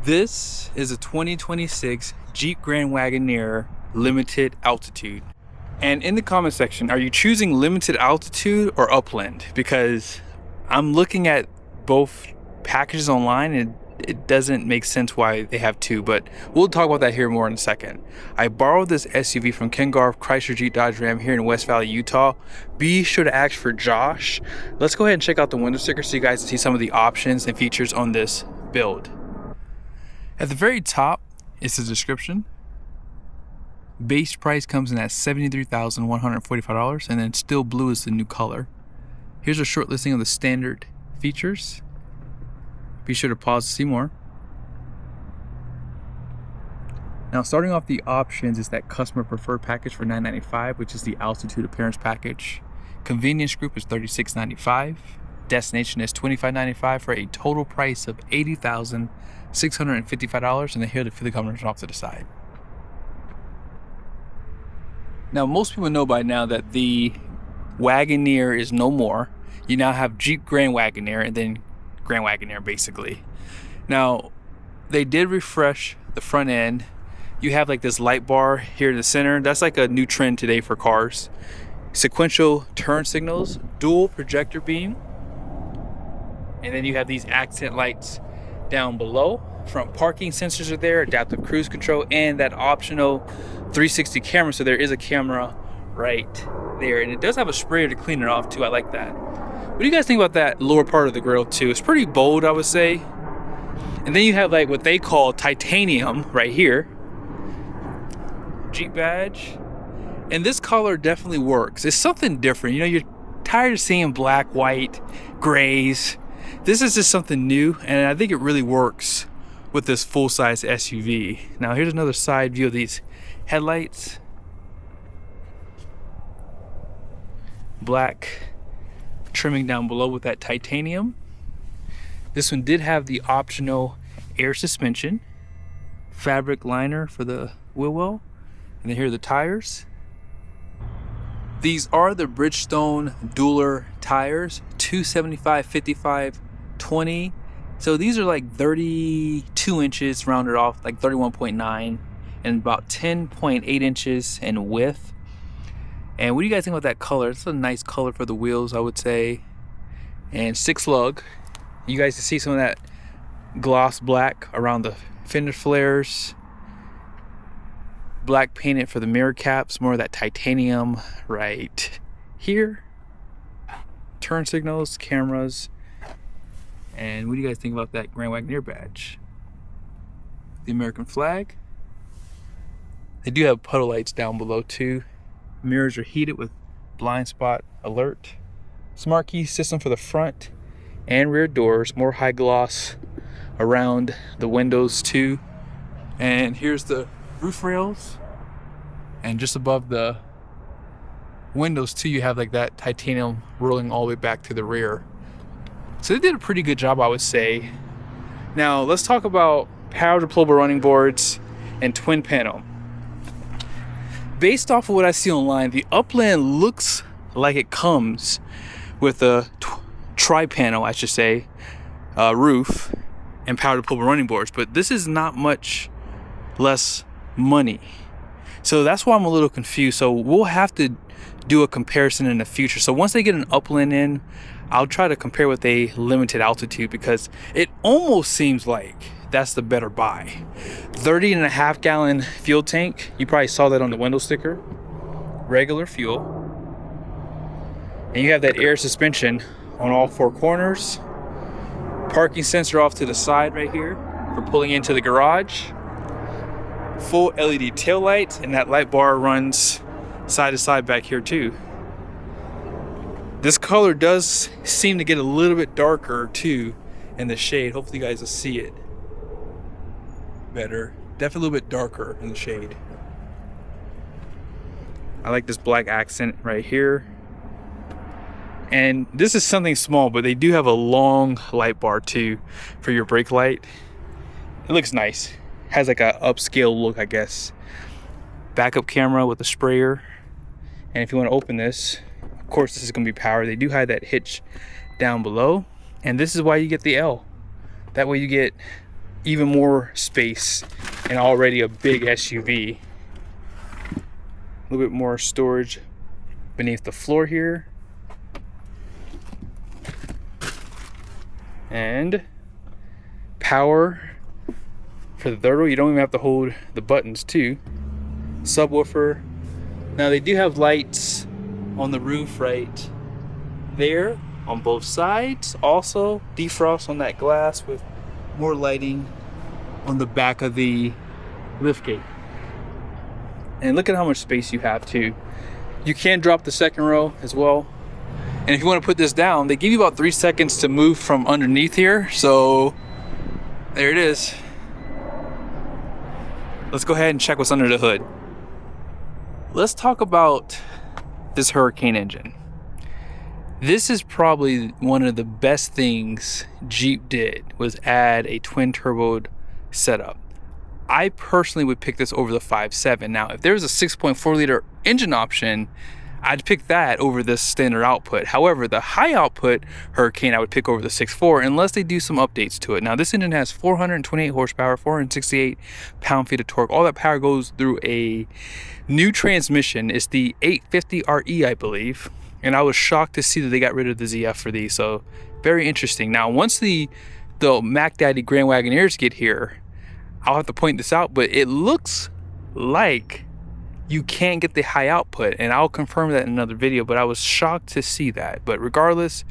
This is a 2026 Jeep Grand Wagoneer limited altitude. And in the comment section, are you choosing limited altitude or Upland? Because I'm looking at both packages online and it doesn't make sense why they have two, but we'll talk about that here more in a second. I borrowed this SUV from Ken Garff, Chrysler Jeep Dodge Ram here in West Valley, Utah. Be sure to ask for Josh. Let's go ahead and check out the window sticker so you guys can see some of the options and features on this build. At the very top is the description. Base price comes in at $73,145, and then still blue is the new color. Here's a short listing of the standard features. Be sure to pause to see more. Now, starting off the options is that customer preferred package for $995, which is the altitude appearance package. Convenience group is $36.95. Destination is $25.95 for a total price of $80,655, and then here the fuel economy off to the side. Now, most people know by now that the Wagoneer is no more. You now have Jeep Grand Wagoneer and then Grand Wagoneer basically. Now, they did refresh the front end. You have like this light bar here in the center. That's like a new trend today for cars. Sequential turn signals, dual projector beam. And then you have these accent lights down below. Front parking sensors are there, adaptive cruise control, and that optional 360 camera. So there is a camera right there, and it does have a sprayer to clean it off too. I like that. What do you guys think about that lower part of the grille too? It's pretty bold, I would say. And then you have like what they call titanium right here. Jeep badge. And this color definitely works. It's something different. You know, you're tired of seeing black, white, grays. This is just something new, and I think it really works with this full-size SUV. Now here's another side view of these headlights. Black trimming down below with that titanium. This one did have the optional air suspension, fabric liner for the wheel well, and then here are the tires. These are the Bridgestone Dueler tires, 275, 55, 20. So these are like 32 inches rounded off, like 31.9, and about 10.8 inches in width. And what do you guys think about that color? It's a nice color for the wheels, I would say. And 6 lug. You guys can see some of that gloss black around the fender flares. Black painted for the mirror caps, more of that titanium right here. Turn signals, cameras. And what do you guys think about that Grand Wagoneer badge? The American flag. They do have puddle lights down below too. Mirrors are heated with blind spot alert. Smart key system for the front and rear doors. More high gloss around the windows too. And here's the roof rails. And just above the windows too, you have like that titanium rolling all the way back to the rear. So they did a pretty good job, I would say. Now let's talk about power deployable running boards and twin panel. Based off of what I see online, the Upland looks like it comes with a tri-panel, I should say, roof and power deployable running boards, but this is not much less money. So that's why I'm a little confused. So we'll have to do a comparison in the future. So once they get an Upland in, I'll try to compare with a limited altitude, because it almost seems like that's the better buy. 30.5 gallon fuel tank. You probably saw that on the window sticker. Regular fuel. And you have that air suspension on all 4 corners. Parking sensor off to the side right here for pulling into the garage. Full LED tail lights, and that light bar runs side to side back here too. This color does seem to get a little bit darker too in the shade. Hopefully you guys will see it better. Definitely a little bit darker in the shade. I like this black accent right here. And this is something small, but they do have a long light bar too for your brake light. It looks nice. Has like a upscale look, I guess. Backup camera with a sprayer. And if you want to open this, of course this is going to be powered. They do have that hitch down below, and this is why you get the L. That way you get even more space and already a big SUV. A little bit more storage beneath the floor here. And power for the third row. You don't even have to hold the buttons too. Subwoofer. Now they do have lights on the roof right there on both sides. Also defrost on that glass with more lighting on the back of the liftgate. And look at how much space you have too. You can drop the second row as well. And if you want to put this down, they give you about 3 seconds to move from underneath here. So there it is. Let's go ahead and check what's under the hood. Let's talk about this Hurricane engine. This is probably one of the best things Jeep did, was add a twin turbo setup. I personally would pick this over the 5.7. Now, if there was a 6.4 liter engine option, I'd pick that over this standard output. However, the high output Hurricane I would pick over the 6.4 unless they do some updates to it. Now, this engine has 428 horsepower, 468 pound-feet of torque. All that power goes through a new transmission. It's the 850 RE, I believe. And I was shocked to see that they got rid of the ZF for these. So very interesting. Now, once the Mac Daddy Grand Wagoneers get here, I'll have to point this out, but it looks like you can't get the high output, and I'll confirm that in another video, but I was shocked to see that. But regardless,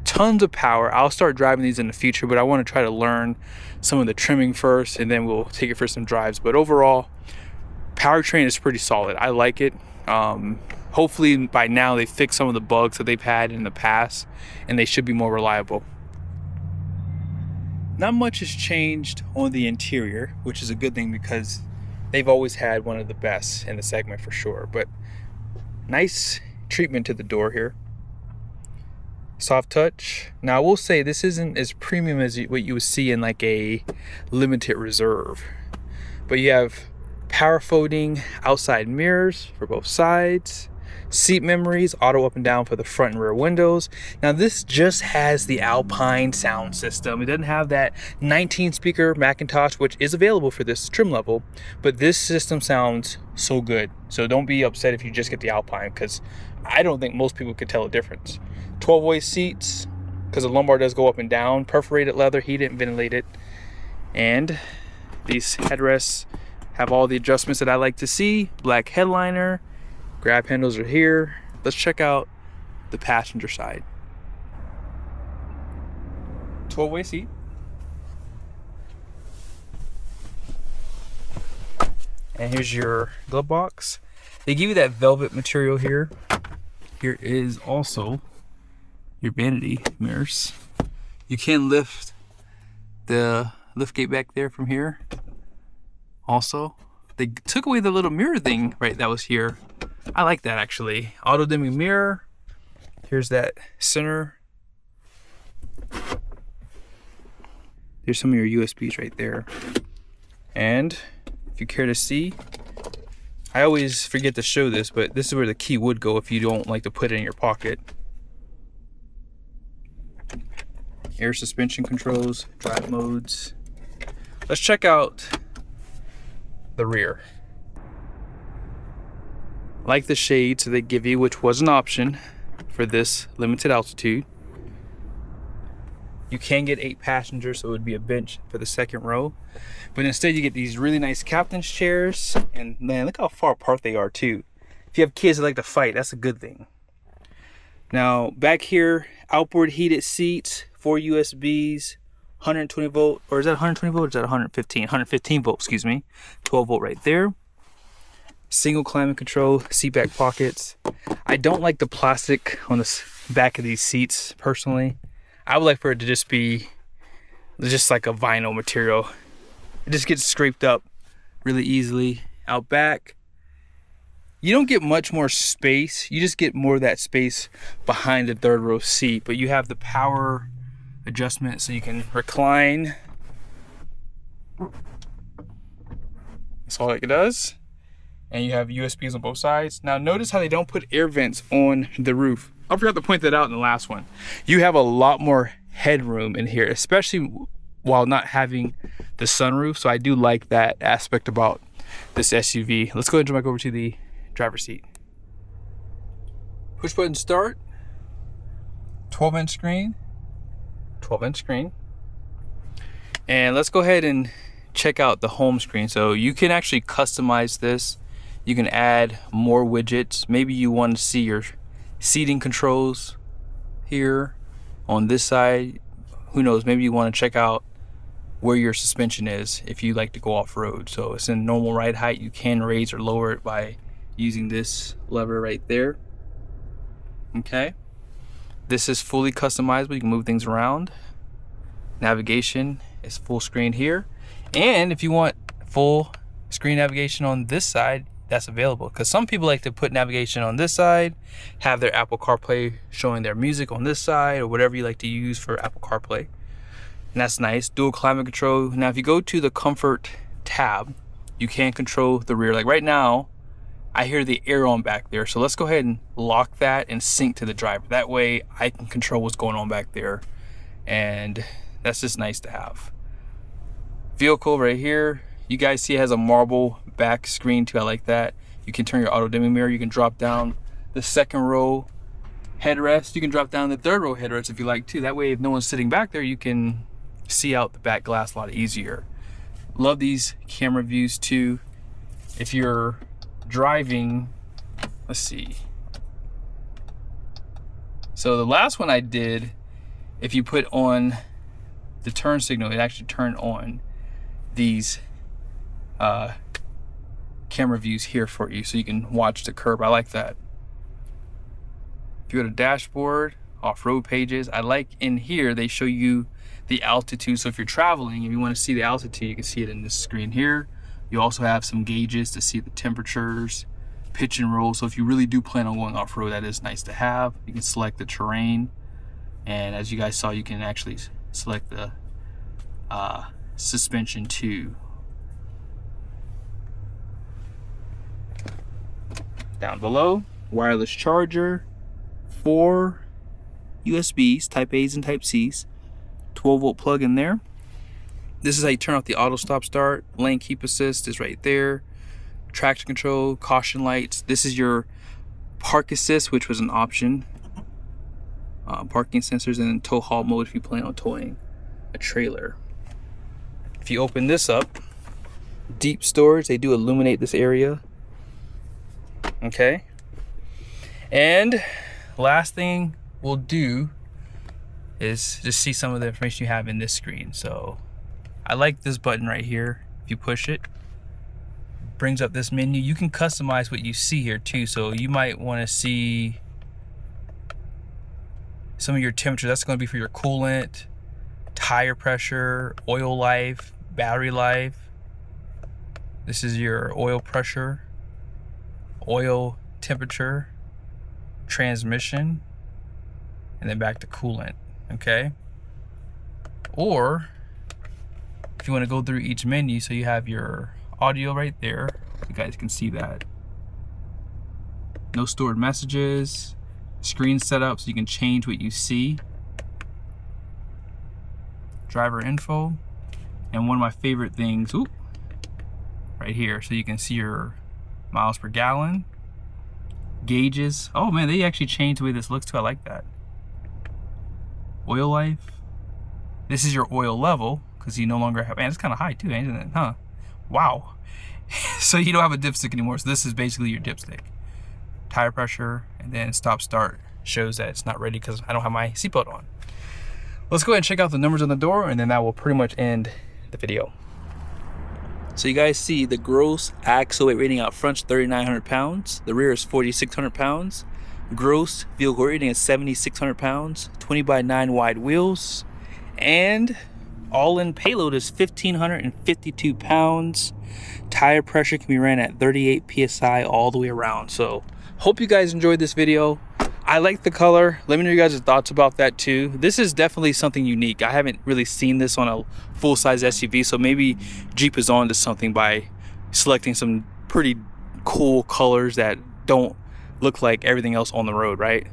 tons of power. I'll start driving these in the future, but I want to try to learn some of the trimming first, and then we'll take it for some drives. But overall, powertrain is pretty solid. I like it. Hopefully by now they fixed some of the bugs that they've had in the past, and they should be more reliable. Not much has changed on the interior, which is a good thing because they've always had one of the best in the segment for sure. But nice treatment to the door here. Soft touch. Now I will say this isn't as premium as what you would see in like a limited reserve. But you have power folding outside mirrors for both sides. Seat memories, auto up and down for the front and rear windows. Now this just has the Alpine sound system. It doesn't have that 19 speaker Macintosh, which is available for this trim level, but this system sounds so good. So don't be upset if you just get the Alpine, because I don't think most people could tell a difference. 12-way seats, because the lumbar does go up and down. Perforated leather, heated and ventilated. And these headrests have all the adjustments that I like to see. Black headliner. Grab handles are here. Let's check out the passenger side. 12-way seat. And here's your glove box. They give you that velvet material here. Here is also your vanity mirrors. You can lift the liftgate back there from here. Also, they took away the little mirror thing right that was here. I like that actually. Auto dimming mirror. Here's that center. There's some of your USBs right there. And if you care to see, I always forget to show this, but this is where the key would go if you don't like to put it in your pocket. Air suspension controls, drive modes. Let's check out the rear. Like the shades that they give you, which was an option for this limited altitude. You can get 8 passengers, so it would be a bench for the second row. But instead you get these really nice captain's chairs. And man, look how far apart they are too. If you have kids that like to fight, that's a good thing. Now back here, outboard heated seats, 4 USBs, 120 volt, or is that 120 volt or is that 115? 115 volt, excuse me. 12 volt right there. Single climate control, seat back pockets. I don't like the plastic on the back of these seats personally. I would like for it to just be just like a vinyl material. It just gets scraped up really easily. Out back, you don't get much more space. You just get more of that space behind the third row seat, but you have the power adjustment so you can recline. That's all it does. And you have USBs on both sides. Now notice how they don't put air vents on the roof. I forgot to point that out in the last one. You have a lot more headroom in here, especially while not having the sunroof. So I do like that aspect about this SUV. Let's go ahead and jump back over to the driver's seat. Push button start. 12-inch screen. 12-inch screen. And let's go ahead and check out the home screen. So you can actually customize this. You can add more widgets. Maybe you want to see your seating controls here on this side. Who knows, maybe you want to check out where your suspension is if you like to go off-road. So it's in normal ride height. You can raise or lower it by using this lever right there. Okay, this is fully customizable. You can move things around. Navigation is full screen here, and if you want full screen navigation on this side, that's available, because some people like to put navigation on this side, have their Apple CarPlay showing their music on this side, or whatever you like to use for Apple CarPlay. And that's nice. Dual climate control. Now if you go to the comfort tab, you can control the rear. Like right now I hear the air on back there, so let's go ahead and lock that and sync to the driver. That way I can control what's going on back there, and that's just nice to have. Vehicle right here, you guys see it has a marble back screen too. I like that. You can turn your auto dimming mirror. You can drop down the second row headrest. You can drop down the third row headrest if you like to. That way if no one's sitting back there, you can see out the back glass a lot easier. Love these camera views too. If you're driving, let's see. So the last one I did, if you put on the turn signal, it actually turned on these camera views here for you, so you can watch the curb. I like that. If you go to dashboard, off-road pages, I like in here they show you the altitude. So if you're traveling and you want to see the altitude, you can see it in this screen here. You also have some gauges to see the temperatures, pitch and roll. So if you really do plan on going off-road, that is nice to have. You can select the terrain, and as you guys saw, you can actually select the suspension too. Down below, wireless charger, 4 USBs, type A's and type C's, 12-volt plug in there. This is how you turn off the auto stop start. Lane keep assist is right there. Traction control, caution lights. This is your park assist, which was an option. Parking sensors, and then tow haul mode if you plan on towing a trailer. If you open this up, deep storage, they do illuminate this area. Okay, and last thing we'll do is just see some of the information you have in this screen. So I like this button right here. If you push it, brings up this menu. You can customize what you see here too. So you might want to see some of your temperature. That's going to be for your coolant, tire pressure, oil life, battery life. This is your oil pressure, oil temperature, transmission, and then back to coolant. Okay, or if you want to go through each menu, so you have your audio right there, you guys can see that. No stored messages, screen setup, so you can change what you see, driver info, and one of my favorite things, right here, so you can see your miles per gallon, gauges. Oh man, they actually changed the way this looks too. I like that. Oil life. This is your oil level, because you no longer have, man, it's kind of high too, isn't it? Huh? Wow. So you don't have a dipstick anymore. So this is basically your dipstick. Tire pressure, and then stop start shows that it's not ready because I don't have my seatbelt on. Let's go ahead and check out the numbers on the door, and then that will pretty much end the video. So you guys see the gross axle weight rating out front is 3,900 pounds. The rear is 4,600 pounds. Gross vehicle rating is 7,600 pounds. 20/9 wide wheels. And all-in payload is 1,552 pounds. Tire pressure can be ran at 38 PSI all the way around. So hope you guys enjoyed this video. I like the color. Let me know your guys' thoughts about that too. This is definitely something unique. I haven't really seen this on a full-size SUV, so maybe Jeep is on to something by selecting some pretty cool colors that don't look like everything else on the road, right?